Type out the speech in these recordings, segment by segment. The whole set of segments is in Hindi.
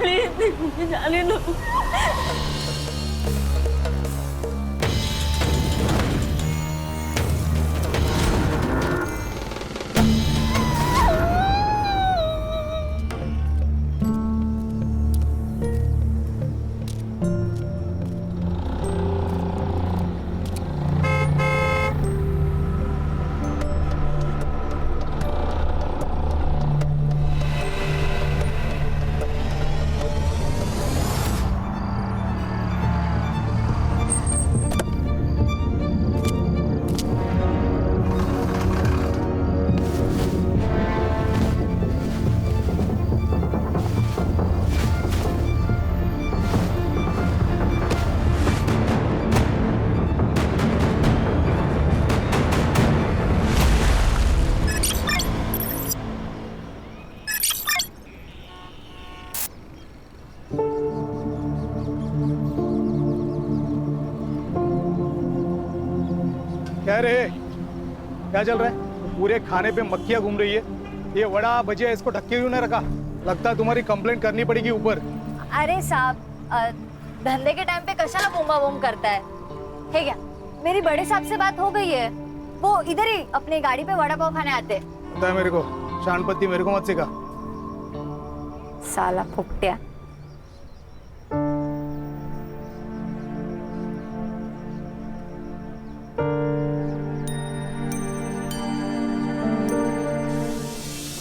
प्लीज मुझे जाने दो। क्या रे, क्या चल रहा है? पूरे खाने पे मक्खियां घूम रही है। ये वड़ा भजिया इसको ढक्के क्यों नहीं रखा? लगता है तुम्हारी कंप्लेंट करनी पड़ेगी ऊपर। अरे साहब, धंधे के टाइम पे कशाला बूमा बूम करता है क्या? मेरी बड़े साहब से बात हो गई है, वो इधर ही अपनी गाड़ी पे वड़ा पाव खाने आते। पता है मेरे को, शानपत्ती मेरे को मत सिखा। साला फुकटिया।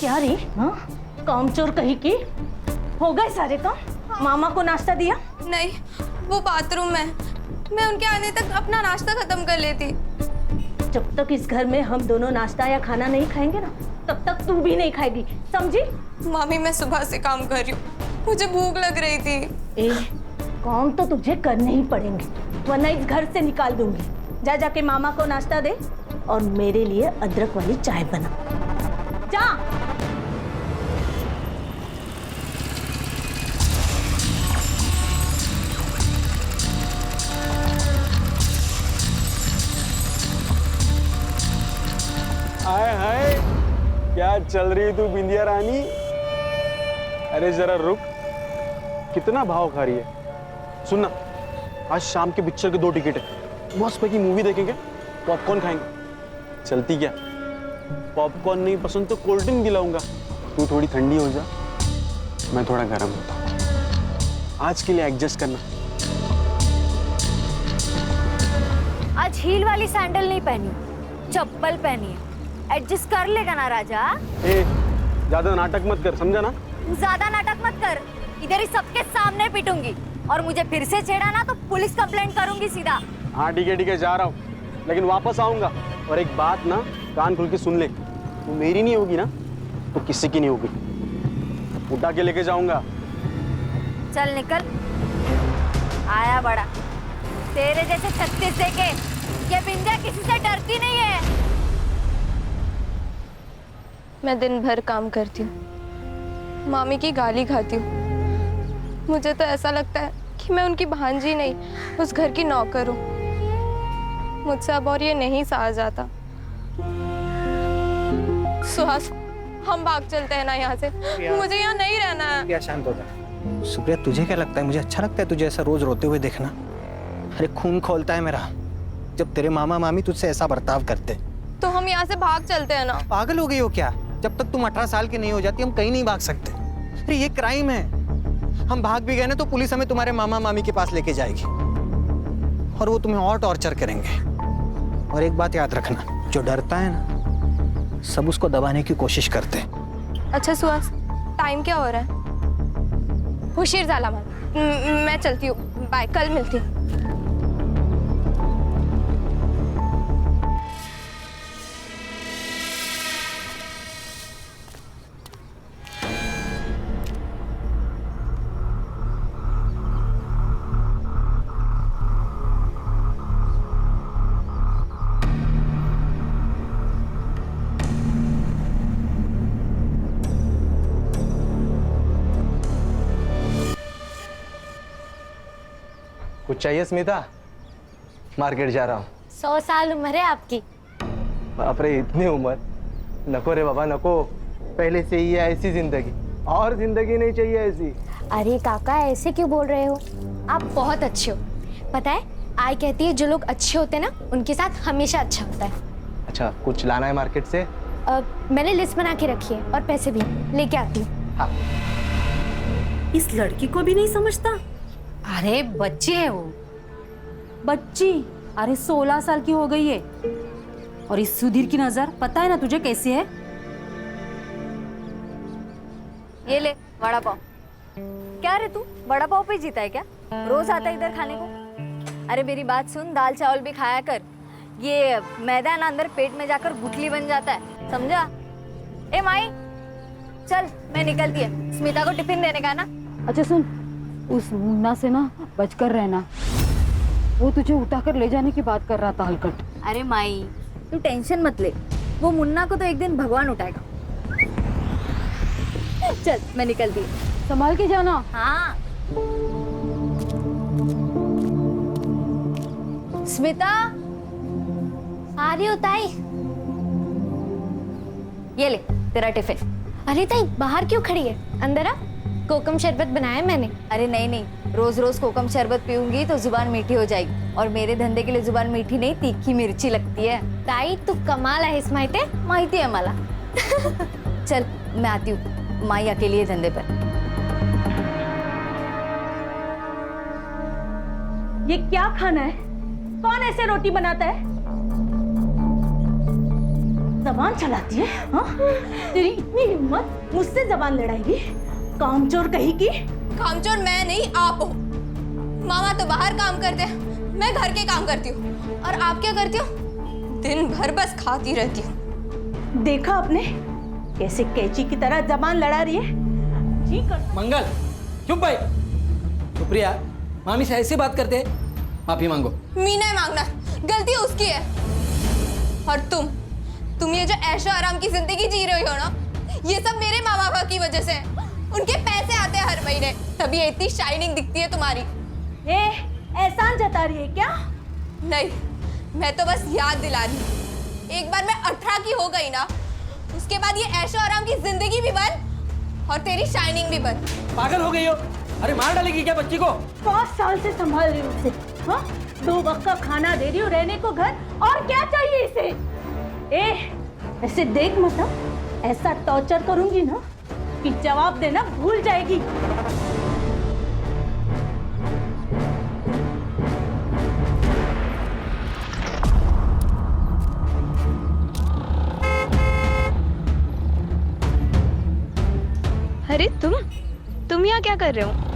क्या रे, हाँ कामचोर कहीं की? हो गए सारे काम? मामा को नाश्ता दिया? नहीं, वो बाथरूम में। मैं उनके आने तक अपना नाश्ता खत्म कर लेती। जब तक इस घर में हम दोनों नाश्ता या खाना नहीं खाएंगे ना, तब तक तू भी नहीं खाएगी, समझी? मामी, मैं सुबह से काम कर रही हूँ, मुझे भूख लग रही थी। ए, काम तो तुझे करने ही पड़ेंगे, वरना इस घर से निकाल दूंगी। जा जाके मामा को नाश्ता दे और मेरे लिए अदरक वाली चाय बना। जा। हाय हाय, क्या चल रही तू बिंदिया रानी? अरे जरा रुक, कितना भाव खा रही है? सुनना, आज शाम के पिक्चर के 2 टिकट है, मस्त पैकी मूवी देखेंगे, पॉपकॉर्न खाएंगे। चलती क्या? पॉपकॉर्न नहीं पसंद तो कोल्ड ड्रिंक दिलाऊंगा। तू थोड़ी ठंडी हो जा, मैं थोड़ा गर्म होता हूँ। आज के लिए एडजस्ट करना। आज हील वाली सैंडल नहीं पहनी, चप्पल पहनी है। एडजस्ट कर लेगा ना राजा? ए, ज्यादा नाटक मत कर, समझा ना? ज्यादा नाटक मत कर, इधर ही सबके सामने पीटूंगी, और मुझे फिर से छेड़ा ना तो पुलिस कंप्लेंट करूंगी सीधा। हाँ ठीक है, जा रहा हूँ, लेकिन वापस आऊंगा। और एक बात ना, कान खुल के सुन ले, तू मेरी नहीं होगी ना तो किसी की नहीं होगी। उठा के लेके जाऊंगा। चल निकल। आया बड़ा, तेरे जैसे 36 देके ये बिंदिया किसी से डरती नहीं है। मैं दिन भर काम करती हूँ, मामी की गाली खाती हूँ। मुझे तो ऐसा लगता है कि मैं उनकी भांजी नहीं, उस घर की नौकर हूँ। मुझसे अब और ये नहीं सहा जाता। सुहास, हम भाग चलते हैं ना यहाँ से, मुझे यहाँ नहीं रहना है। क्या शांत हो जा। सुप्रिया, तुझे क्या लगता है मुझे अच्छा लगता है तुझे ऐसा रोज रोते हुए देखना? अरे खून खोलता है मेरा जब तेरे मामा मामी तुझसे ऐसा बर्ताव करते। तो हम यहाँ से भाग चलते हैं ना। पागल हो गई हो क्या? जब तक तुम 18 साल की नहीं हो जाती हम कहीं नहीं भाग सकते। अरे ये क्राइम है, हम भाग भी गए ना तो पुलिस हमें तुम्हारे मामा मामी के पास लेके जाएगी और वो तुम्हें और टॉर्चर करेंगे। और एक बात याद रखना, जो डरता है ना सब उसको दबाने की कोशिश करते हैं। अच्छा सुहास, टाइम क्या हो रहा है? हुशीर झाला मला, मैं चलती हूँ, बाय, कल मिलती हूँ। कुछ चाहिए स्मिता? मार्केट जा रहा हूँ। 100 साल उम्र है आपकी। बाप रे, इतनी उम्र? नको रे बाबा नको, पहले से ही है ऐसी जिंदगी, और जिंदगी नहीं चाहिए ऐसी। अरे काका ऐसे क्यों बोल रहे हो? आप बहुत अच्छे हो। पता है आई कहती है जो लोग अच्छे होते हैं ना उनके साथ हमेशा अच्छा होता है। अच्छा, कुछ लाना है मार्केट से? मैंने लिस्ट बना के रखी है और पैसे भी लेके आती हूँ। हाँ। इस लड़की को भी नहीं समझता। अरे बच्ची है वो। बच्ची? अरे 16 साल की हो गई है। और इस सुधीर की नजर पता है ना तुझे कैसी है? ये ले वड़ा पाव। क्या रे तू वड़ा पाव पे जीता है क्या? रोज आता है इधर खाने को? अरे मेरी बात सुन, दाल चावल भी खाया कर। ये मैदा ना अंदर पेट में जाकर गुठली बन जाता है, समझा? ए माई चल, मैं निकलती है, स्मिता को टिफिन देने का ना। अच्छा सुन, उस मुन्ना से ना बचकर रहना। वो तुझे उठाकर ले जाने की बात कर रहा था हलकट। अरे माई तू टेंशन मत ले, वो मुन्ना को तो एक दिन भगवान उठाएगा। चल मैं निकलती हूँ। संभाल के जाना। हाँ। स्मिता आ रही हो ताई? ये ले तेरा टिफिन। अरे ताई बाहर क्यों खड़ी है? अंदर आ, कोकम शरबत बनाया मैंने। अरे नहीं नहीं, रोज रोज कोकम शरबत पीऊंगी तो जुबान मीठी हो जाएगी, और मेरे धंधे के लिए जुबान मीठी नहीं तीखी मिर्ची लगती है। ताई तू कमाल आहेस माहिती आहे? माहिती है मला। चल मैं आती हूँ, माई अकेली है धंधे पर। ये क्या खाना है? कौन ऐसे रोटी बनाता है? जबान चलाती है? हाँ? तेरी इतनी हिम्मत, मुझसे जबान लड़ाएगी? कामचोर कहीं की। कामचोर मैं नहीं, आप हो। मामा तो बाहर काम करते हैं, मैं घर के काम करती हूँ। और आप क्या करती हो? दिन भर बस खाती रहती हूँ। देखा आपने कैसे कैची की तरह जबान लड़ा रही है? जी कर। मंगल चुप भाई। सुप्रिया, मामी से ऐसे बात करते हैं? माफी मांगो। मी नहीं मांगना, गलती उसकी है। और तुम ये जो ऐशो आराम की जिंदगी जी रही हो ना, ये सब मेरे माँ बाप की वजह से है। उनके पैसे आते हैं हर महीने, तभी ये इतनी शाइनिंग दिखती है तुम्हारी। एहसान जता रही है क्या? नहीं, मैं तो बस याद दिला रही हूँ। एक बार मैं 18 की हो गई ना, उसके बाद ये ऐशो आराम की जिंदगी भी बंद और तेरी शाइनिंग भी बंद। पागल हो गई हो? अरे मार डालेगी क्या बच्ची को? 5 साल से संभाल रही हूँ उसे। हाँ? 2 वक्त का खाना दे रही हूँ, रहने को घर, और क्या चाहिए इसे? ऐसे देख मत, ऐसा टॉर्चर करूंगी ना कि जवाब देना भूल जाएगी। अरे तुम यहाँ क्या कर रहे हो?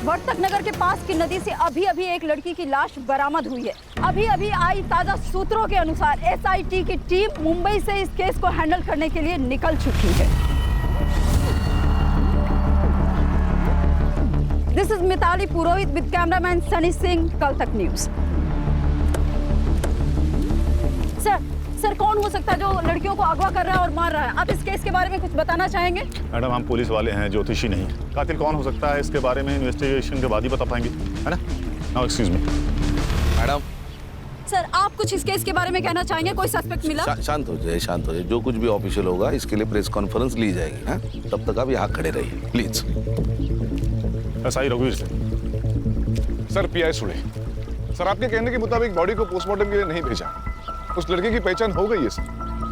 वर्तक नगर के पास की नदी से अभी अभी एक लड़की की लाश बरामद हुई है। अभी अभी आई ताजा सूत्रों के अनुसार एसआईटी की टीम मुंबई से इस केस को हैंडल करने के लिए निकल चुकी है। This is Mitali Purohit with cameraman Sunny Singh, कल तक न्यूज। सर कौन हो सकता है जो लड़कियों को अगवा कर रहा है और मार रहा है? आप इस केस के बारे में कुछ बताना चाहेंगे? मैडम, हम पुलिस वाले हैं, ज्योतिषी नहीं। कातिल कौन हो सकता है इसके बारे में इन्वेस्टिगेशन के बाद ही बता पाएंगे, है ना? Now excuse me madam. Sir आप कुछ इस केस के बारे में कहना चाहेंगे? कोई सस्पेक्ट मिला? शांत हो जाए, शांत हो जाए। जो कुछ भी ऑफिशियल होगा इसके लिए प्रेस कॉन्फ्रेंस ली जाएगी। हाँ, तब तक आप यहाँ खड़े रहिए प्लीज। एसआई रघुवीर से। सर पीआई सुड़े, सर आपके कहने के मुताबिक बॉडी को पोस्टमार्टम के लिए नहीं भेजा। उस लड़के की पहचान हो गई है सर,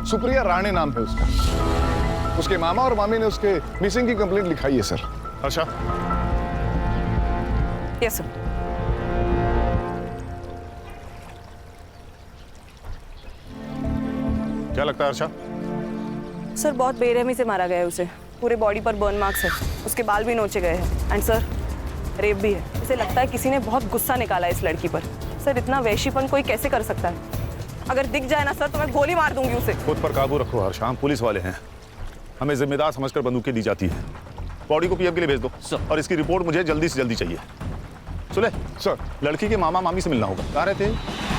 सुप्रिया राणे नाम है उसका। उसके मामा और मामी ने उसके मिसिंग की कंप्लेंट लिखाई है सर। अच्छा, यस सर। क्या लगता है अर्षा? सर बहुत बेरहमी से मारा गया है उसे। पूरे बॉडी पर बर्न मार्क्स है, उसके बाल भी नोचे गए हैं। एंड सर रेप भी है। इसे लगता है किसी ने बहुत गुस्सा निकाला है इस लड़की पर। सर इतना वैशीपन कोई कैसे कर सकता है? अगर दिख जाए ना सर तो मैं गोली मार दूंगी उसे। खुद पर काबू रखो हर शाम, पुलिस वाले हैं, हमें जिम्मेदार समझकर बंदूकें दी जाती है। बॉडी को पीएम के लिए भेज दो और इसकी रिपोर्ट मुझे जल्दी से जल्दी चाहिए। सुने सर, लड़की के मामा मामी से मिलना होगा। कहाँ रहते हैं?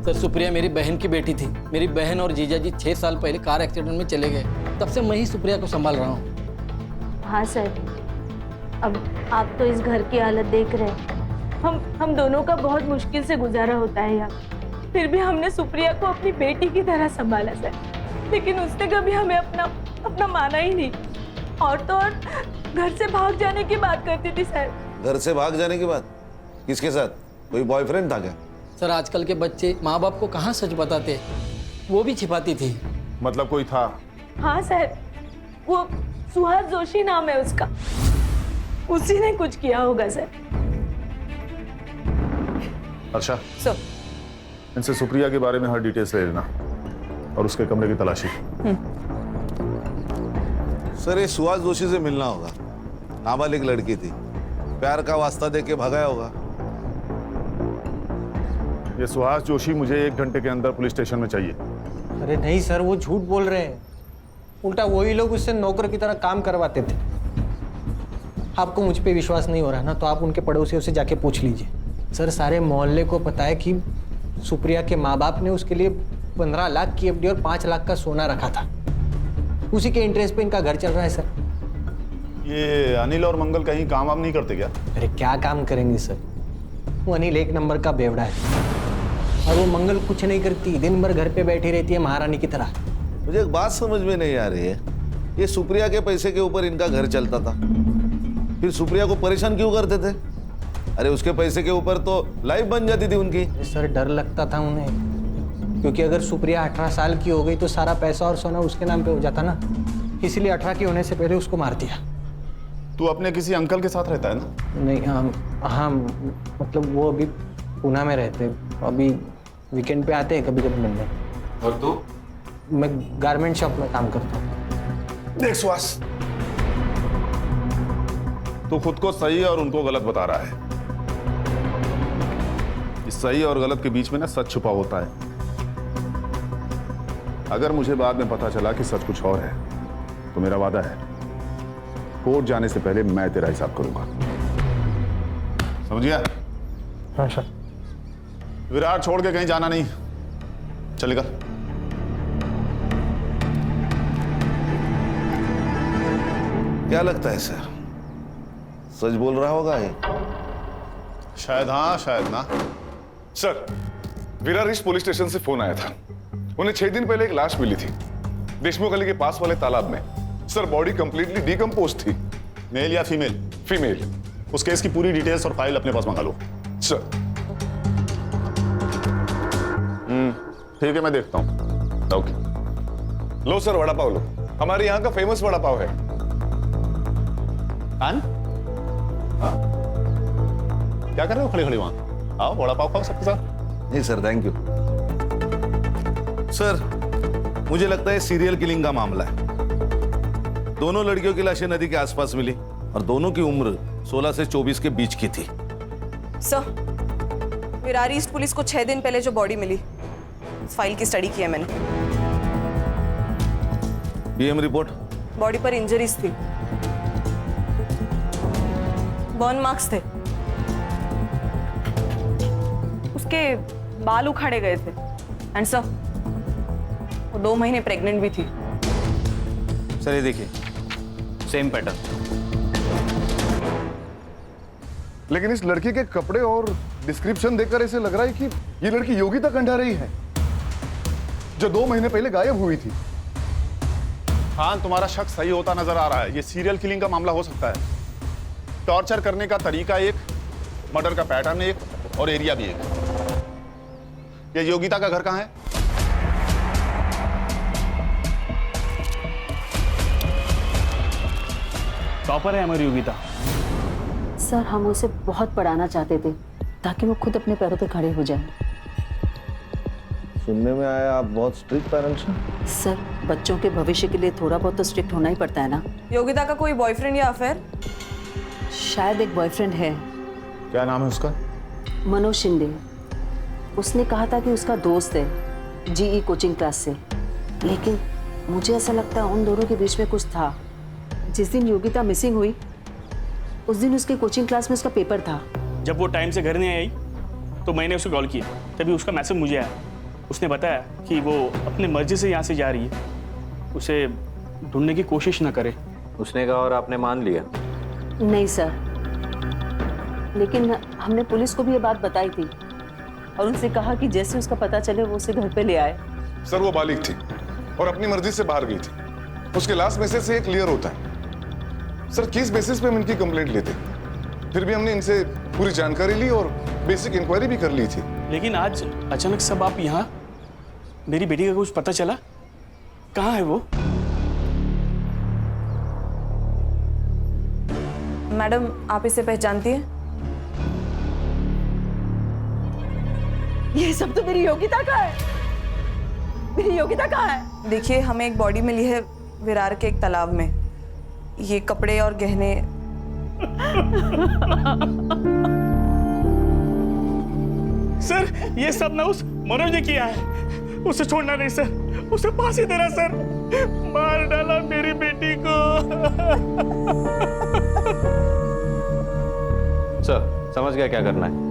सर सुप्रिया मेरी बहन की बेटी थी। मेरी बहन और जीजा जी 6 साल पहले कार एक्सीडेंट में चले गए, तब से मैं ही सुप्रिया को संभाल रहा हूँ। हाँ सर, अब आप तो इस घर की हालत देख रहे हैं। हम दोनों का बहुत मुश्किल से गुजारा होता है यहाँ। फिर भी हमने सुप्रिया को अपनी बेटी की तरह संभाला सर, लेकिन उसने कभी हमें अपना माना ही नहीं। और तो और घर से भाग जाने की बात करती थी सर। घर से भाग जाने की बात? किसके साथ? कोई बॉयफ्रेंड था क्या? सर आजकल के बच्चे माँ बाप को कहाँ सच बताते, वो भी छिपाती थी। मतलब कोई था? हाँ सर, वो सुहास जोशी नाम है उसका, उसी ने कुछ किया होगा सर। अच्छा सर इनसे सुप्रिया के बारे में हर डिटेल्स ले लेना और उसके कमरे की तलाशी। सर ये सुहास जोशी से मिलना होगा। नाबालिग लड़की थी, प्यार का वास्ता देके भगाया होगा। ये सुहास जोशी मुझे 1 घंटे के अंदर पुलिस स्टेशन में चाहिए। अरे नहीं सर, वो झूठ बोल रहे हैं। उल्टा वही लोग उससे नौकर की तरह काम करवाते थे। आपको मुझ पे विश्वास नहीं हो रहा ना, तो आप उनके पड़ोसियों से जाके पूछ लीजिए। सर सारे मोहल्ले को पता है कि सुप्रिया के माँ बाप ने उसके लिए 15 लाख की एफडी और 5 लाख का सोना रखा था। उसी के इंटरेस्ट पे इनका घर चल रहा है सर। ये अनिल और मंगल कहीं काम वाम नहीं करते क्या? अरे क्या काम करेंगे सर, वो अनिल 1 नंबर का बेवड़ा है और वो मंगल कुछ नहीं करती, दिन भर घर पे बैठी रहती है महारानी की तरह। मुझे एक बात समझ में नहीं आ रही है, ये सुप्रिया के पैसे के ऊपर इनका घर चलता था, फिर सुप्रिया को परेशान क्यों करते थे? अरे उसके पैसे के ऊपर तो लाइफ बन जाती थी उनकी। सर डर लगता था उन्हें, क्योंकि अगर सुप्रिया 18 साल की हो गई तो सारा पैसा और सोना उसके नाम पे हो जाता ना, इसलिए 18 की होने से पहले उसको मार दिया। तू अपने किसी अंकल के साथ रहता है ना? नहीं हाँ मतलब वो अभी पूना में रहते, अभी वीकेंड पे आते हैं कभी कभी मिलने। और तू? मैं गारमेंट शॉप में काम करता हूँ। देख सुहास, तू खुद को सही और उनको गलत बता रहा है। इस सही और गलत के बीच में ना सच छुपा होता है। अगर मुझे बाद में पता चला कि सच कुछ और है तो मेरा वादा है, कोर्ट जाने से पहले मैं तेरा हिसाब करूंगा। समझिया? हाँ सर। विराट छोड़ के कहीं जाना नहीं, चलेगा? क्या लगता है सर, सच बोल रहा होगा ये? शायद हाँ शायद ना। Sir, Virar east police station से फोन आया था। उन्हें 6 दिन पहले एक लाश मिली थी देशमुख गली के पास वाले तालाब में। सर बॉडी कंप्लीटली डिकम्पोज थी। मेल या फीमेल? फीमेल। उस केस की पूरी डिटेल्स और फाइल अपने पास मंगा लो। सर। ठीक है, मैं देखता हूँ। ओके। लो सर, वड़ा पाव लो, हमारे यहाँ का फेमस वड़ा पाव है। क्या कर रहे हो खड़े खड़े वहां? आओ वड़ा पाव खाओ सबके साथ। नहीं सर, थैंक यू। सर मुझे लगता है सीरियल किलिंग का मामला है। दोनों लड़कियों की लाशें नदी के आसपास मिली और दोनों की उम्र 16 से 24 के बीच की थी। सर विरार ईस्ट पुलिस को 6 दिन पहले जो बॉडी मिली, उस फाइल की स्टडी की है मैंने। PM report? बॉडी पर इंजरीज थी, बर्न मार्क्स थे, उसके बाल उखाड़े गए थे एंड सर वो 2 महीने प्रेग्नेंट भी थी। सर ये देखिए, सेम पैटर्न। लेकिन इस लड़की के कपड़े और डिस्क्रिप्शन देखकर ऐसे लग रहा है कि ये लड़की योगिता कंडा रही है, जो 2 महीने पहले गायब हुई थी। खान, तुम्हारा शक सही होता नजर आ रहा है। ये सीरियल किलिंग का मामला हो सकता है। टॉर्चर करने का तरीका एक, मर्डर का पैटर्न एक और एरिया भी एक। ये योगिता का घर कहाँ है? टॉपर है हमारी योगिता। सर हम उसे बहुत पढ़ाना चाहते थे ताकि वो खुद अपने पैरों पे खड़े हो जाए। सुनने में आया आप बहुत स्ट्रिक्ट पेरेंट्स हैं। सर बच्चों के भविष्य के लिए थोड़ा बहुत तो स्ट्रिक्ट होना ही पड़ता है ना। योगिता का कोई बॉयफ्रेंड या अफेयर? शायद एक बॉयफ्रेंड है, क्या नाम है उसका? मनोज शिंदे। उसने कहा था कि उसका दोस्त है जीई कोचिंग क्लास से, लेकिन मुझे ऐसा लगता है उन दोनों के बीच में कुछ था। जिस दिन योगिता मिसिंग हुई उस दिन उसके कोचिंग क्लास में उसका पेपर था। जब वो टाइम से घर नहीं आई तो मैंने उसे कॉल किया, तभी उसका मैसेज मुझे आया। उसने बताया कि वो अपनी मर्जी से यहाँ से जा रही है, उसे ढूंढने की कोशिश ना करे। उसने कहा और आपने मान लिया? नहीं सर, लेकिन हमने पुलिस को भी ये बात बताई थी और उनसे कहा कि जैसे उसका पता चले वो उसे घर पे ले आए। सर वो बालिग थी और अपनी मर्जी से बाहर गई थी। उसके लास्ट मैसेज से ये क्लियर होता है। सर किस बेसिस पे हम इनकी कंप्लेंट लेते, फिर भी हमने इनसे पूरी जानकारी ली और बेसिक इंक्वायरी भी कर ली थी। लेकिन आज अचानक सब आप यहाँ, मेरी बेटी का कुछ पता चला? कहाँ है वो? मैडम आप इसे पहचानती हैं? ये सब तो मेरी योगिता का है। मेरी योगिता कहाँ है? देखिए हमें एक बॉडी मिली है विरार के एक तालाब में। ये कपड़े और गहने। सर ये सब ना उस मनोज ने किया है। उसे छोड़ना नहीं सर, उसे फांसी देना सर। मार डाला मेरी बेटी को। सर समझ गया क्या करना है।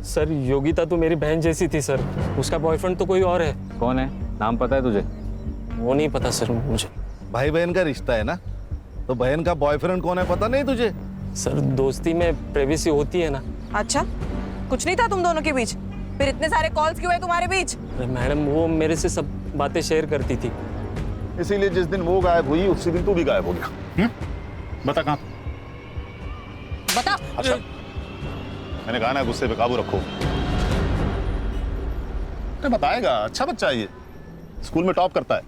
सर योगिता तो मेरी बहन जैसी थी सर, उसका बॉयफ्रेंड तो कोई और है। कौन है? नाम पता है तुझे? वो नहीं पता सर मुझे। भाई बहन का रिश्ता है ना, तो बहन का बॉयफ्रेंड कौन है पता नहीं तुझे? सर दोस्ती में प्राइवेसी होती है ना। अच्छा कुछ नहीं था तुम दोनों के बीच, फिर इतने सारे कॉल्स क्यों है तुम्हारे बीच? मैडम वो मेरे से सब बातें शेयर करती थी, इसीलिए जिस दिन वो गायब हुई उसी दिन तू भी गायब हो गया। बता कहाँ? बता। अच्छा मैंने कहा ना गुस्से पे काबू रखो। अरे बताएगा, अच्छा बच्चा है ये, स्कूल में टॉप करता है।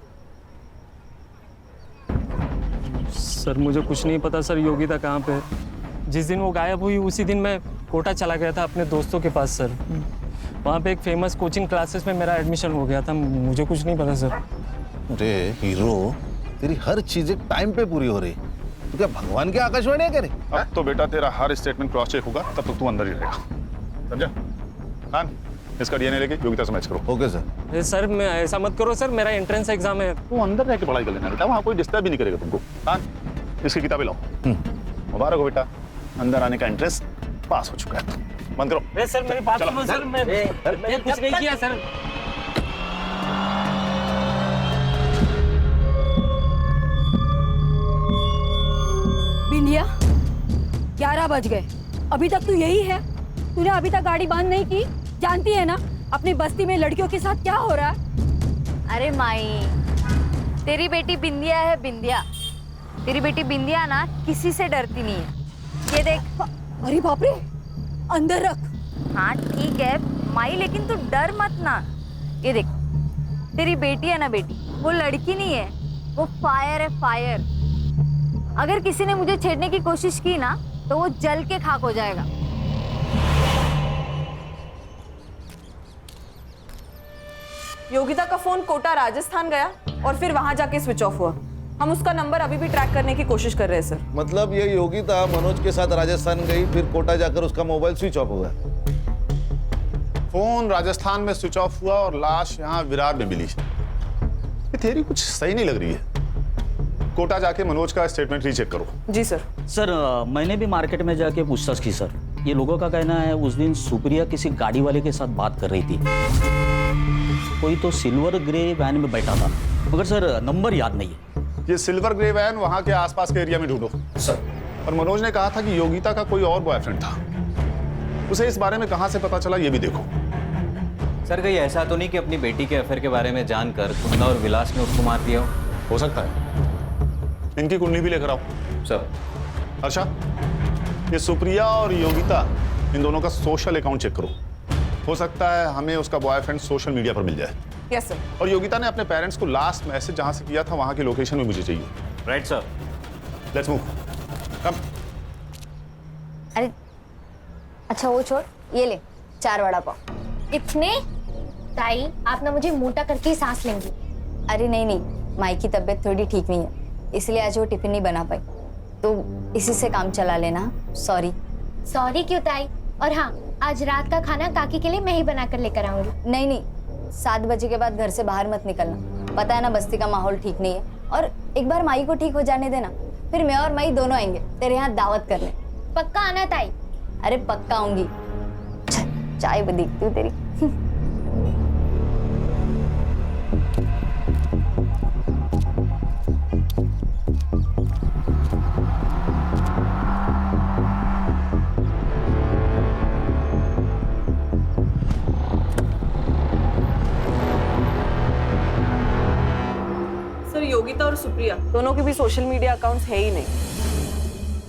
सर मुझे कुछ नहीं पता सर योगिता कहाँ पे है। जिस दिन वो गायब हुई उसी दिन मैं कोटा चला गया था अपने दोस्तों के पास सर। वहाँ पे एक फेमस कोचिंग क्लासेस में मेरा एडमिशन हो गया था। मुझे कुछ नहीं पता सर। अरे हीरो, तेरी हर चीज एक टाइम पे पूरी हो रही। तो क्या भगवान की आकाशवाणी है करे? अब तो बेटा तेरा हर स्टेटमेंट क्रॉस चेक होगा, तब तक तू अंदर ही रहेगा, समझा? खान इसका डीएनए लेके योगिता से मैच करो। Okay sir. सर मैं ऐसा मत करो सर, मेरा एंट्रेंस एग्जाम है। तू अंदर रह के पढ़ाई कर लेना बेटा, वहाँ कोई डिस्टर्ब भी नहीं करेगा तुमको। खान इसकी किताबें लाओ। मुबारक हो बेटा, अंदर आने का एंट्रेंस पास हो चुका है। बंद करो। सर मेरी बात सुनो सर, मैं कुछ नहीं किया सर। बिंदिया 11 बज गए, अभी तक तू यही है? तूने अभी तक गाड़ी बंद नहीं की? जानती है ना अपनी बस्ती में लड़कियों के साथ क्या हो रहा है? अरे माई, तेरी बेटी बिंदिया है, बिंदिया। तेरी बेटी बिंदिया ना किसी से डरती नहीं है। ये देख। अरे बाप रे, अंदर रख। हाँ ठीक है माई, लेकिन तू डर मत ना। ये देख, तेरी बेटी है ना बेटी, वो लड़की नहीं है, वो फायर है, फायर। अगर किसी ने मुझे छेड़ने की कोशिश की ना तो वो जल के खाक हो जाएगा। योगिता का फोन कोटा राजस्थान गया और फिर वहां जाके स्विच ऑफ हुआ। हम उसका नंबर अभी भी ट्रैक करने की कोशिश कर रहे हैं सर। मतलब ये योगिता मनोज के साथ राजस्थान गई, फिर कोटा जाकर उसका मोबाइल स्विच ऑफ हो गया। फोन राजस्थान में स्विच ऑफ हुआ और लाश यहाँ विरार में मिली। ये थ्योरी कुछ सही नहीं लग रही है। कोटा जाके मनोज का स्टेटमेंट रीचेक करो। जी सर। सर मैंने भी मार्केट में जाके पूछताछ की सर। ये लोगों का कहना है उस दिन सुप्रिया किसी गाड़ी वाले के साथ बात कर रही थी। कोई तो सिल्वर ग्रे वैन में बैठा था, मगर सर नंबर याद नहीं है। ये सिल्वर ग्रे वैन वहां के आसपास के एरिया में ढूंढो सर। और मनोज ने कहा था कि योगिता का कोई और बॉयफ्रेंड था, उसे इस बारे में कहां से पता चला ये भी देखो। सर कहीं ऐसा तो नहीं कि अपनी बेटी के अफेयर के बारे में जानकर कुंदा और विलास ने उसको मार दिया हो सकता है। इनकी कुंडली भी लेकर आओ सर। अच्छा ये सुप्रिया और योगिता, इन दोनों का सोशल अकाउंट चेक करो। हो सकता है हमें उसका बॉयफ्रेंड सोशल मीडिया पर मिल जाए। Yes sir. और योगिता ने अपने पेरेंट्स को लास्ट मैसेज जहां से किया था वहां की लोकेशन भी मुझे चाहिए। Right sir. Let's move. Come. अरे अच्छा वो छोड़, ये ले 4 वड़ा पाव। इतने? ताई आप ना मुझे मोटा करके ही सांस लेंगी। अरे नहीं नहीं, माई की तबीयत थोड़ी ठीक नहीं है, इसलिए आज वो टिफिन नहीं बना पाई, तो इसी से काम चला लेना। सॉरी। सॉरी क्यों ताई? और हाँ, आज रात का खाना काकी के लिए मैं ही बना कर लेकर आऊंगी। नहीं नहीं, 7 बजे के बाद घर से बाहर मत निकलना, पता है ना बस्ती का माहौल ठीक नहीं है। और एक बार माई को ठीक हो जाने देना, फिर मैं और माई दोनों आएंगे तेरे यहाँ दावत करने। पक्का आना ताई? अरे पक्का आऊंगी। चाय भी देखती हूँ तेरी। सर योगिता और सुप्रिया दोनों के भी सोशल मीडिया अकाउंट्स है ही नहीं।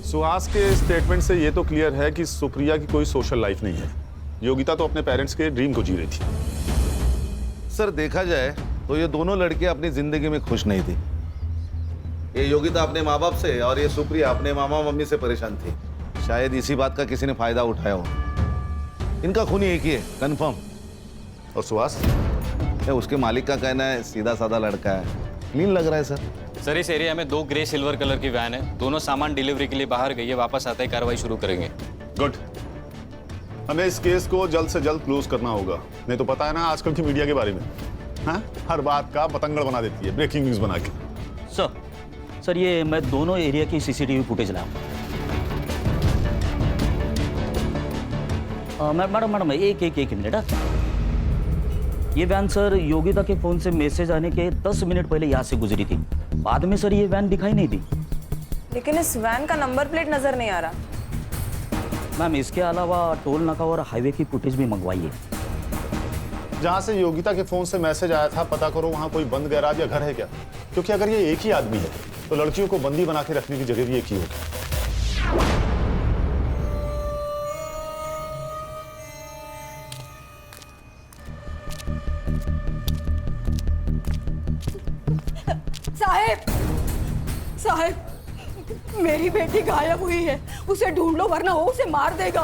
सुहास के स्टेटमेंट से ये तो क्लियर है कि सुप्रिया की कोई सोशल लाइफ नहीं है। योगिता तो अपने पेरेंट्स के ड्रीम को जी रही थी। सर देखा जाए तो ये दोनों लड़कियां अपनी जिंदगी में खुश नहीं थी। ये योगिता अपने माँ बाप से और ये सुप्रिया अपने मामा मम्मी से परेशान थी। शायद इसी बात का किसी ने फायदा उठाया हो। इनका खून एक ही है, कंफर्म। और सुहास? उसके मालिक का कहना है सीधा साधा लड़का है, क्लीन लग रहा है सर। सर इस एरिया में 2 ग्रे सिल्वर कलर की वैन है, दोनों सामान डिलीवरी के लिए बाहर गई है, वापस आते ही कार्रवाई शुरू करेंगे। गुड। हमें इस केस को जल्द से जल्द क्लोज करना होगा, नहीं तो पता है ना आजकल की मीडिया के बारे में, हाँ? हर बात का पतंगड़ बना देती है, ब्रेकिंग न्यूज बना के। सर ये मैं दोनों एरिया की सीसीटीवी फुटेज लाऊंगा। मैडम एक मिनट। ये वैन सर योगिता के फोन से मैसेज आने के 10 मिनट पहले यहाँ से गुजरी थी, बाद में सर ये वैन दिखाई नहीं दी। लेकिन इस वैन का नंबर प्लेट नजर नहीं आ रहा। मैम इसके अलावा टोल नाका और हाईवे की फुटेज भी मंगवाइए। जहां से योगिता के फोन से मैसेज आया था पता करो वहां कोई बंद गैराज या घर है क्या, क्योंकि अगर ये एक ही आदमी है तो लड़कियों को बंदी बना के रखने की जगह भी एक ही होगी। साहब, मेरी बेटी गायब हुई है, उसे ढूंढ लो वरना वो उसे मार देगा।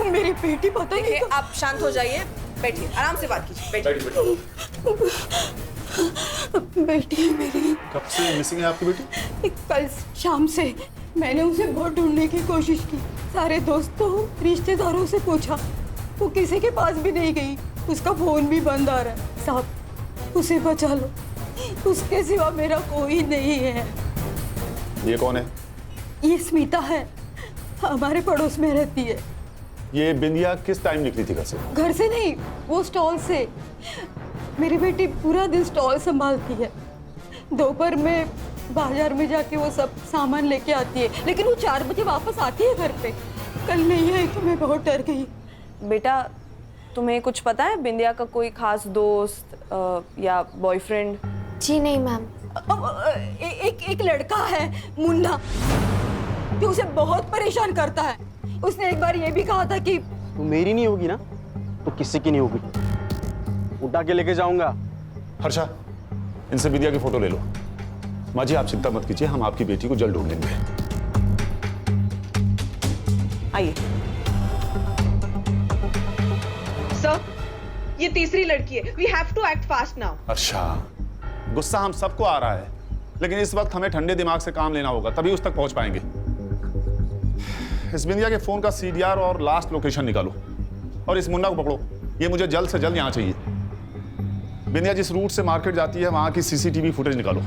मेरी बेटी पता नहीं। आप शांत हो जाइए, बैठिए, आराम से बात कीजिए। बेटी है मेरी। कब से मिसिंग है आपकी बेटी? कल शाम से मैंने उसे बहुत ढूंढने की कोशिश की, सारे दोस्तों रिश्तेदारों से पूछा, वो किसी के पास भी नहीं गई, उसका फोन भी बंद आ रहा है। साहब उसे बचा लो, उसके सिवा मेरा कोई नहीं है। ये कौन है? ये स्मिता है, हमारे पड़ोस में रहती है। ये बिंदिया किस टाइम निकली थी घर से? घर से नहीं, वो स्टॉल से। मेरी बेटी पूरा दिन स्टॉल संभालती है, दोपहर में बाजार में जाके वो सब सामान लेके आती है, लेकिन वो 4 बजे वापस आती है घर पे। कल नहीं आई तो मैं बहुत डर गई। बेटा तुम्हें कुछ पता है बिंदिया का कोई खास दोस्त या बॉयफ्रेंड? जी नहीं मैम। एक लड़का है मुन्ना, जो उसे बहुत परेशान करता है। उसने एक बार ये भी कहा था कि तो मेरी नहीं होगी ना तो किसी की नहीं होगी, उठा के लेके जाऊंगा। हर्षा, इनसे बिंदिया की फोटो ले लो। माँ जी आप चिंता मत कीजिए, हम आपकी बेटी को जल्द ढूंढ लेंगे। आइए। सर, ये तीसरी लड़की है। We have to act fast now. Harsha, गुस्सा हम सबको आ रहा है, लेकिन इस वक्त हमें ठंडे दिमाग से काम लेना होगा, तभी उस तक पहुंच पाएंगे। इस बिंदिया के फोन का CDR और लास्ट लोकेशन निकालो और इस मुन्ना को पकड़ो। ये मुझे जल्द से जल्द यहाँ चाहिए। बिंदिया जिस रूट से मार्केट जाती है वहां की CCTV फुटेज निकालो।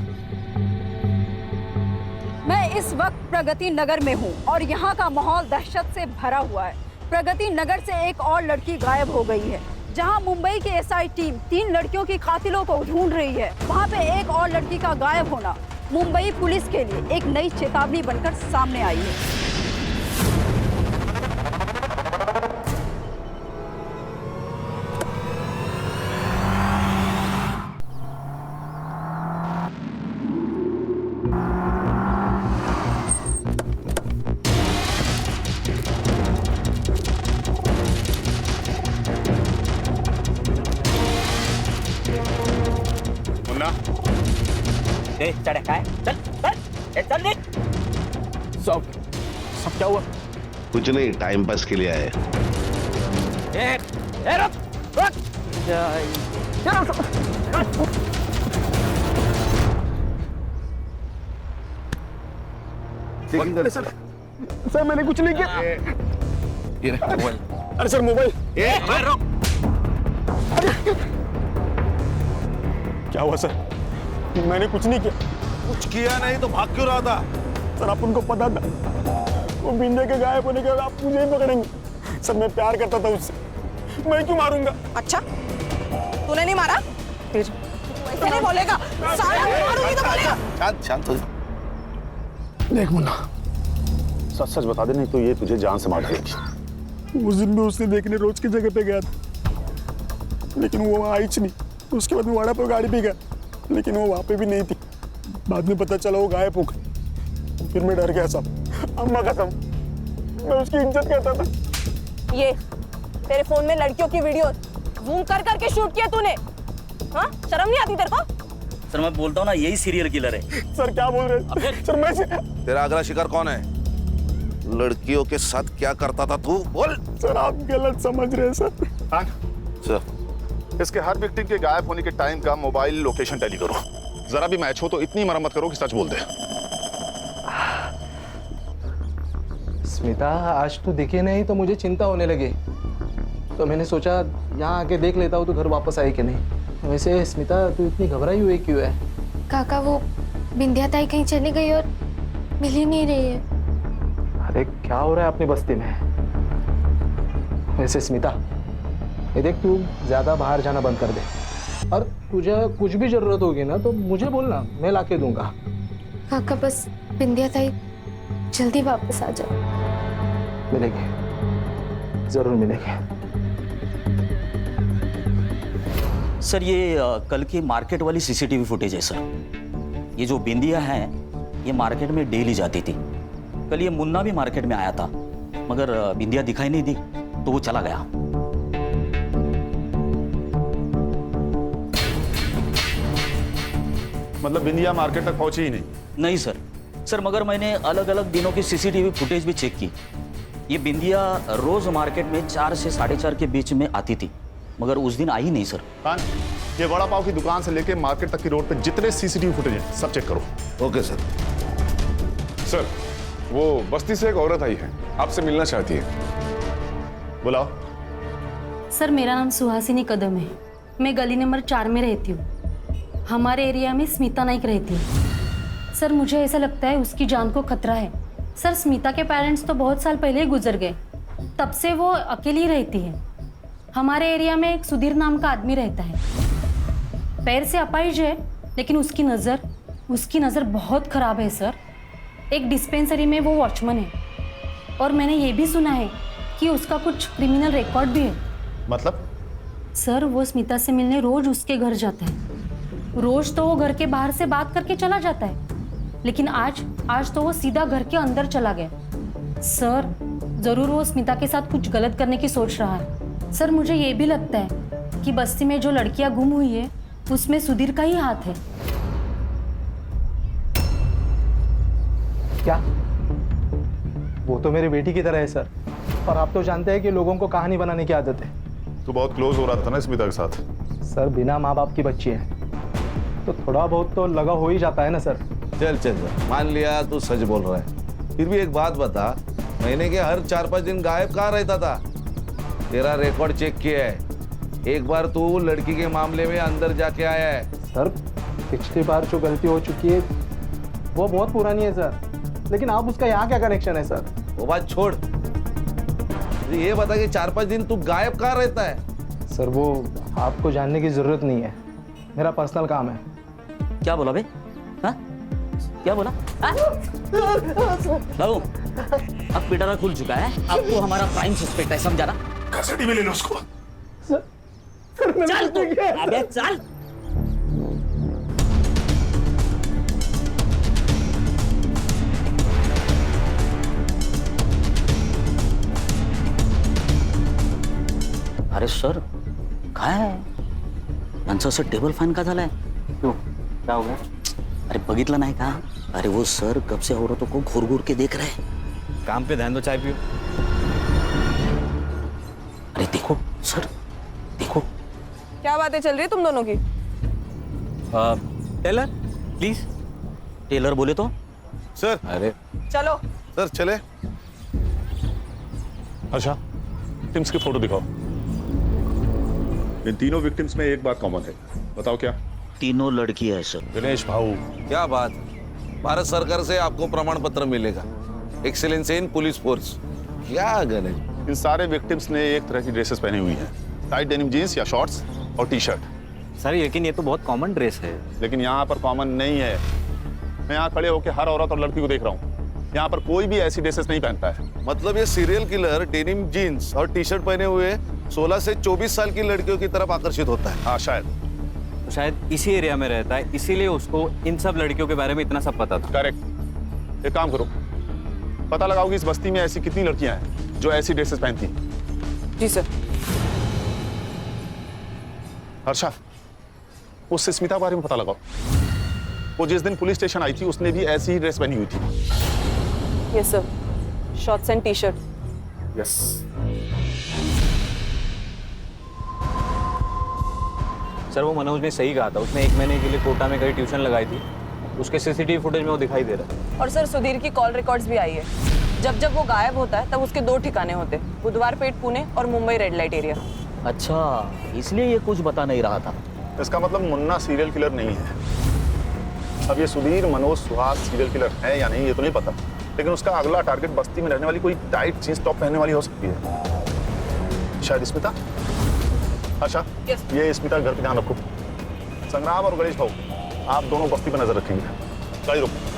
मैं इस वक्त प्रगति नगर में हूँ और यहाँ का माहौल दहशत से भरा हुआ है। प्रगति नगर से एक और लड़की गायब हो गई है, जहाँ मुंबई की SI टीम 3 लड़कियों की कातिलों को ढूंढ रही है। वहाँ पे एक और लड़की का गायब होना मुंबई पुलिस के लिए एक नई चेतावनी बनकर सामने आई है। ए चढ़े काय चल चल ए चल निक सब क्या हुआ? कुछ नहीं, टाइम पास के लिए आए। ए रुक रुक सर मैंने कुछ नहीं किया। ये मोबाइल। अरे सर मोबाइल। रुक क्या हुआ सर? मैंने कुछ नहीं किया। कुछ किया नहीं तो भाग क्यों रहा था? सर आप उनको पता था वो बिंदिया के गायब होने के बाद आप मुझे ही पकड़ेंगे। सर मैं प्यार करता था उससे, मैं क्यों मारूंगा? अच्छा तूने नहीं मारा? ऐसे नहीं बोलेगा, साला मारूंगी तो बोलेगा। शांत शांत हो। देख मुन्ना, सच सच बता दे, नहीं तो ये तुझे जान से मार डालेगी। उस दिन भी उसने देखने रोज की जगह पे गया था, लेकिन वो वहाँ आई नहीं। उसके बाद मैं वाड़ा पर गाड़ी भी गया, लेकिन वो वहाँ पे भी नहीं थी। बाद में पता चला वो गायब हो गई। फिर मैं डर गया साहब। अम्मा कसम, मैं उसकी इज्जत करता था। ये तेरे फोन में लड़कियों की वीडियो जूम कर करके शूट किया तूने? हाँ शर्म नहीं आती तेरे को? सर मैं बोलता हूँ ना, यही सीरियल किलर है। सर क्या बोल रहे हैं? सर मैं तेरा अगला शिकार कौन है? लड़कियों के साथ क्या करता था तू? बोल। सर आप गलत समझ रहे हैं सर। सर इसके हर विक्टिम के गायब होने के टाइम का मोबाइल लोकेशन टैली करो। जरा भी मैच हो तो इतनी मरम्मत करो कि सच बोल दे। स्मिता आज तो दिखे नहीं तो मुझे चिंता होने लगी, तो मैंने सोचा यहाँ आके देख लेता हूँ तो घर वापस आई कि नहीं। वैसे स्मिता तू इतनी घबराई हुई क्यों है? काका वो बिंदिया ताई कहीं चली गई और मिल ही नहीं रही है। अरे क्या हो रहा है अपनी बस्ती में? वैसे स्मिता ये देख, तू ज्यादा बाहर जाना बंद कर दे, और तुझे कुछ भी जरूरत होगी ना तो मुझे बोलना, मैं लाके दूंगा। काका बस बिंदिया ताई जल्दी वापस आ जाओ। मिलेंगे, जरूर मिलेंगे। सर ये कल की मार्केट वाली सीसीटीवी फुटेज है सर। ये जो बिंदिया है ये मार्केट में डेली जाती थी। कल ये मुन्ना भी मार्केट में आया था, मगर बिंदिया दिखाई नहीं दी तो वो चला गया। मतलब बिंदिया मार्केट तक पहुंची ही नहीं? नहीं सर। सर मगर मैंने अलग अलग दिनों की सीसीटीवी फुटेज भी चेक की। ये बिंदिया रोज मार्केट में 4 से 4:30 के बीच में आती थी, मगर उस दिन आई नहीं सर। ये वड़ा पाव की दुकान से लेके मार्केट तक की रोड पे जितने सीसीटीवी फुटेज हैं सब चेक करो। Okay sir. सर वो बस्ती से एक औरत आई है, आपसे मिलना चाहती है। बुलाओ। सर मेरा नाम सुहासिनी कदम है, मैं गली नंबर 4 में रहती हूँ। हमारे एरिया में स्मिता नाइक रहती है। सर मुझे ऐसा लगता है उसकी जान को खतरा है। सर स्मिता के पेरेंट्स तो बहुत साल पहले ही गुजर गए, तब से वो अकेली रहती है। हमारे एरिया में एक सुधीर नाम का आदमी रहता है, पैर से अपाहिज है, लेकिन उसकी नज़र बहुत ख़राब है सर। एक डिस्पेंसरी में वो वॉचमैन है, और मैंने ये भी सुना है कि उसका कुछ क्रिमिनल रिकॉर्ड भी है। मतलब? सर वो स्मिता से मिलने रोज उसके घर जाता है। रोज तो वो घर के बाहर से बात करके चला जाता है, लेकिन आज तो वो सीधा घर के अंदर चला गया। सर जरूर वो स्मिता के साथ कुछ गलत करने की सोच रहा है। सर मुझे ये भी लगता है कि बस्ती में जो लड़कियां गुम हुई है उसमें सुधीर का ही हाथ है। क्या? वो तो मेरी बेटी की तरह है सर, और आप तो जानते हैं कि लोगों को कहानी बनाने की आदत है। तू बहुत क्लोज हो रहा था ना स्मिता के साथ? सर बिना माँ बाप की बच्ची है तो थोड़ा बहुत तो लगा हो ही जाता है ना सर। चल चल मान लिया तू सच बोल रहा है, फिर भी एक बात बता, महीने के हर 4-5 दिन गायब कहाँ रहता था? तेरा रिकॉर्ड चेक किया है, एक बार तू लड़की के मामले में अंदर जाके आया है। सर पिछली बार जो गलती हो चुकी है वो बहुत पुरानी है सर, लेकिन आप उसका यहाँ क्या कनेक्शन है सर? वो बात छोड़, ये बता कि 4-5 दिन तू गायब कहाँ रहता है? सर वो आपको जानने की जरूरत नहीं है, मेरा पर्सनल काम है। क्या बोला बे? हाँ? क्या बोला? बाबू अब पिटारा खुल चुका है, अब तो हमारा प्राइम सस्पेक्ट है, समझा ना? कस्टडी में ले लो उसको। चल तू, अबे चल। अरे सर काय आहे यांचं असं टेबल फॅन का झालाय? क्यों क्या हो गया? अरे बघितलं नाही का? अरे वो सर कब से औरतों को घूर घूर के देख रहे हैं। काम पे ध्यान दो, चाय पियो। अरे देखो सर, देखो। क्या बातें चल रही है तुम दोनों की? Taylor please. टेलर बोले तो? सर। अरे चलो सर चले। अच्छा, विक्टिम्स की फोटो दिखाओ। इन तीनों विक्टिम्स में एक बात कॉमन है, बताओ क्या? तीनों लड़की है सर। गणेश भाऊ, क्या बात, भारत सरकार से आपको प्रमाण पत्र मिलेगा, एक्सीलेंस इन पुलिस फोर्स। क्या गणेश, इन सारे विक्टिम्स ने एक तरह की ड्रेसेस पहनी हुई हैं, टाइट डेनिम जीन्स या शॉर्ट्स और टी शर्ट। सर लेकिन ये तो बहुत कॉमन ड्रेस है। लेकिन यहाँ पर कॉमन नहीं है। मैं यहाँ खड़े होकर हर औरत और लड़की को देख रहा हूँ, यहाँ पर कोई भी ऐसी ड्रेसेस नहीं पहनता है। मतलब ये सीरियल किलर डेनिम जीन्स और टी शर्ट पहने हुए 16 से 24 साल की लड़कियों की तरफ आकर्षित होता है। हाँ शायद, तो शायद इसी एरिया में रहता है, इसीलिए उसको इन सब लड़कियों के बारे में इतना सब पता था। करेक्ट। एक काम करो, पता लगाओ कि इस बस्ती में ऐसी कितनी लड़कियां हैं जो ऐसी ड्रेसेस पहनती हैं। जी सर। हर्षा, उस स्मिता के बारे में पता लगाओ। वो जिस दिन पुलिस स्टेशन आई थी उसने भी ऐसी ही ड्रेस पहनी हुई थी। Yes sir, shorts and T shirt. Yes. Sir वो मनोज ने सही कहा था, उसने 1 महीने के लिए कोटा में कहीं ट्यूशन लगाई थी, उसके सीसीटीवी फुटेज में वो दिखाई दे रहा है। और सर सुधीर की कॉल रिकॉर्ड्स भी आई है। जब जब वो गायब होता है तब उसके 2 ठिकाने होते, बुधवार पेट पुणे और मुंबई रेड लाइट एरिया। अच्छा, इसलिए ये कुछ बता नहीं रहा था। इसका मतलब मुन्ना सीरियल किलर नहीं है। अब ये सुधीर मनोज सुहास सीरियल किलर है या नहीं ये तो नहीं पता, लेकिन उसका अगला टारगेट बस्ती में रहने वाली कोई टाइट जींस टॉप पहनने वाली हो सकती है। शायद स्मिता। अच्छा, ये स्मिता घर पे ध्यान रखो। संग्राम और गणेश भाऊ, आप दोनों बस्ती पर नजर रखेंगे। गाड़ी रोको।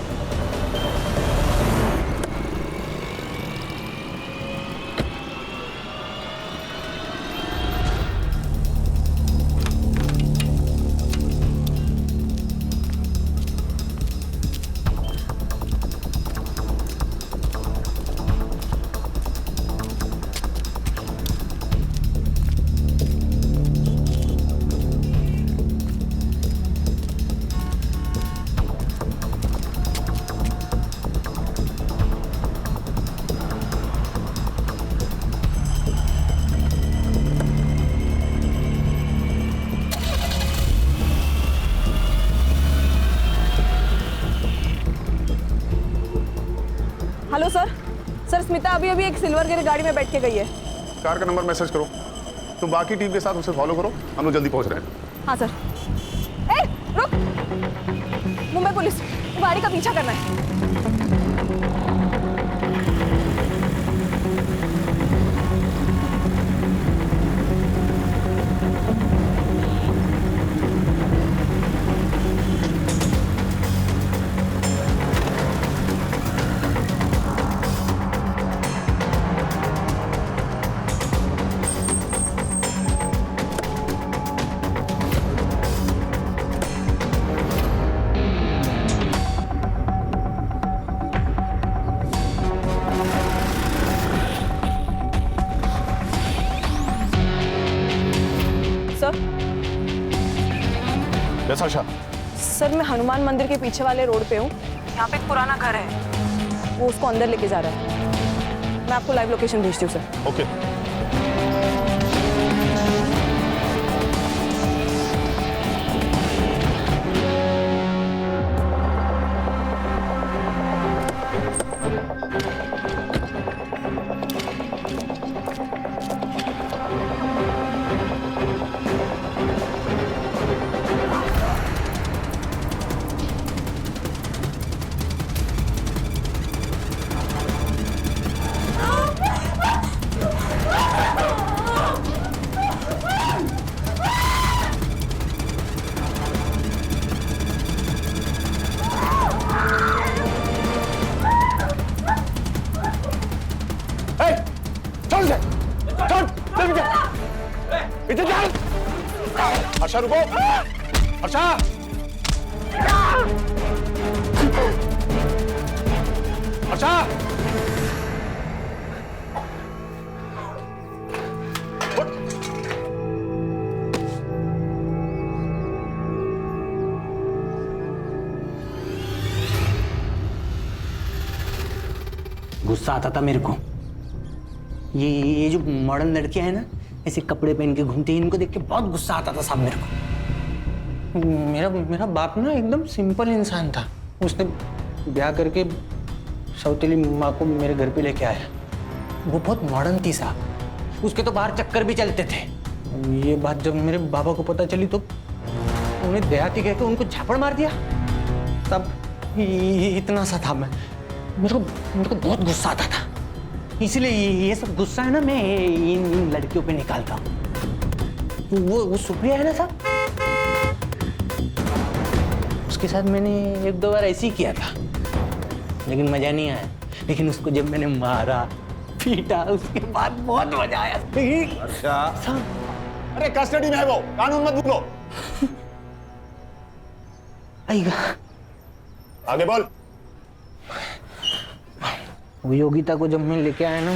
Hello sir. सर स्मिता अभी अभी एक सिल्वर गिर गाड़ी में बैठ के गई है। कार का नंबर मैसेज करो, तुम बाकी टीम के साथ उसे फॉलो करो, हम लोग जल्दी पहुंच रहे हैं। हाँ सर। ए रुक, मुंबई पुलिस, गाड़ी का पीछा करना है। आशा? सर मैं हनुमान मंदिर के पीछे वाले रोड पे हूँ। यहाँ पे एक पुराना घर है, वो उसको अंदर लेके जा रहा है। मैं आपको लाइव लोकेशन भेजती हूँ सर। ओके। आशा रुको। आशा आशा गुस्सा आता था मेरे को। ये जो मॉडर्न लड़कियां हैं ना, ऐसे कपड़े पहन के घूमती हैं, इनको देख के बहुत गुस्सा आता था साहब मेरे को। मेरा बाप ना एकदम सिंपल इंसान था। उसने ब्याह करके सौतेली माँ को मेरे घर पे लेके आया। वो बहुत मॉडर्न थी साहब, उसके तो बाहर चक्कर भी चलते थे। ये बात जब मेरे बाबा को पता चली तो उन्हें देहाती कह के उनको झापड़ मार दिया। तब इतना सा था मैं, मेरे को बहुत गुस्सा आता था। इसलिए ये सब गुस्सा है ना मैं इन लड़कियों पे निकालता हूँ। वो सुप्रिया है ना साहब, उसके साथ मैंने एक दो बार ऐसे ही किया था, लेकिन मजा नहीं आया। लेकिन उसको जब मैंने मारा पीटा उसके बाद बहुत मजा आया। अच्छा अरे कस्टडी में है वो, कानून मत भूलो। आएगा आगे बोल। वो योगिता को जब मैं लेके आया ना,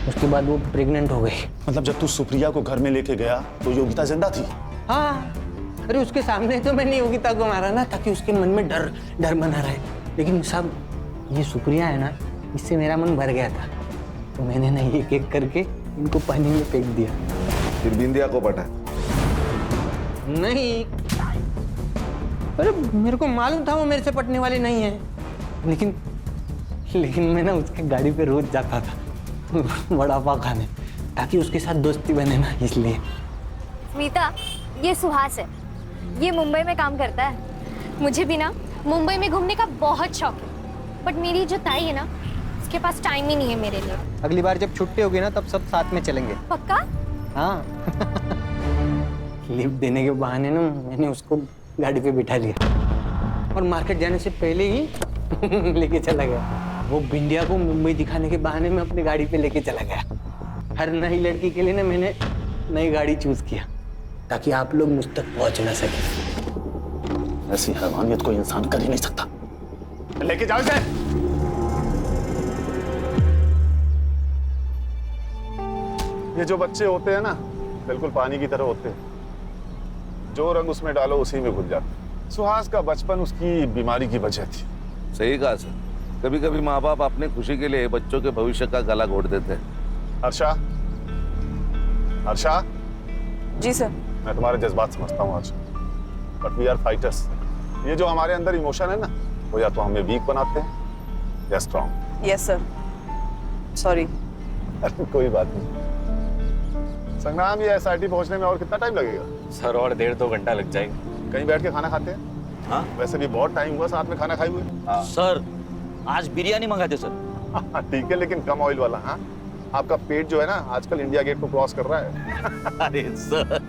उसके बाद वो प्रेग्नेंट हो गई। मतलब जब तू सुप्रिया को घर में लेके गया तो योगिता जिंदा थी? हाँ, अरे उसके सामने तो मैंने योगिता को मारा ना, ताकि उसके मन में डर बना रहे। लेकिन साहब ये सुप्रिया है ना, इससे मेरा मन भर गया था, तो मैंने ना एक एक करके इनको पानी में फेंक दिया। फिर बिंदिया को पटा? नहीं, अरे मेरे को मालूम था वो मेरे से पटने वाली नहीं है, लेकिन मैं ना उसके गाड़ी पे रोज जाता था वड़ा पाव खाने, ताकि उसके साथ दोस्ती बने ना, इसलिए। स्मिता, ये सुहास है, ये मुंबई में काम करता है। मुझे भी ना मुंबई में घूमने का बहुत शौक है, बट मेरी जो ताई है ना, उसके पास टाइम ही नहीं है मेरे लिए। अगली बार जब छुट्टी होगी ना, तब सब साथ में चलेंगे। पक्का? हाँ लिफ्ट देने के बहाने ना मैंने उसको गाड़ी पे बिठा लिया और मार्केट जाने से पहले ही लेके चला गया। वो बिंदिया को मुंबई दिखाने के बहाने में अपनी गाड़ी पे लेके चला गया। हर नई लड़की के लिए ना मैंने नई गाड़ी चूज किया, ताकि आप लोग मुझ तक पहुंच ना सके। ऐसी हैवानियत कोई इंसान कर ही नहीं सकता। लेके जाओ इसे। ये जो बच्चे होते हैं ना, बिल्कुल पानी की तरह होते हैं, जो रंग उसमें डालो उसी में घुल जाते। सुहास का बचपन उसकी बीमारी की वजह थी। सही कहा सर, कभी कभी माँ बाप अपने खुशी के लिए बच्चों के भविष्य का गला घोट देते हैं। हर्षा, हर्षा। जी सर। मैं तुम्हारे जज्बात समझता हूँ Harsha, but we are fighters. ये जो हमारे अंदर इमोशन है ना, वो या तो हमें वीक बनाते हैं या स्ट्रॉन्ग। Yes sir, sorry. कोई बात नहीं। संग्राम, ये एसआईटी पहुंचने में और कितना टाइम लगेगा? सर और 1.5-2 घंटा लग जाएगा। कहीं बैठ के खाना खाते हैं? हाँ, वैसे भी बहुत टाइम हुआ साथ में खाना खाए हुए। सर आज बिरयानी मंगाते सर। ठीक है, लेकिन कम ऑयल वाला। हाँ, आपका पेट जो है ना आजकल इंडिया गेट को क्रॉस कर रहा है। अरे सर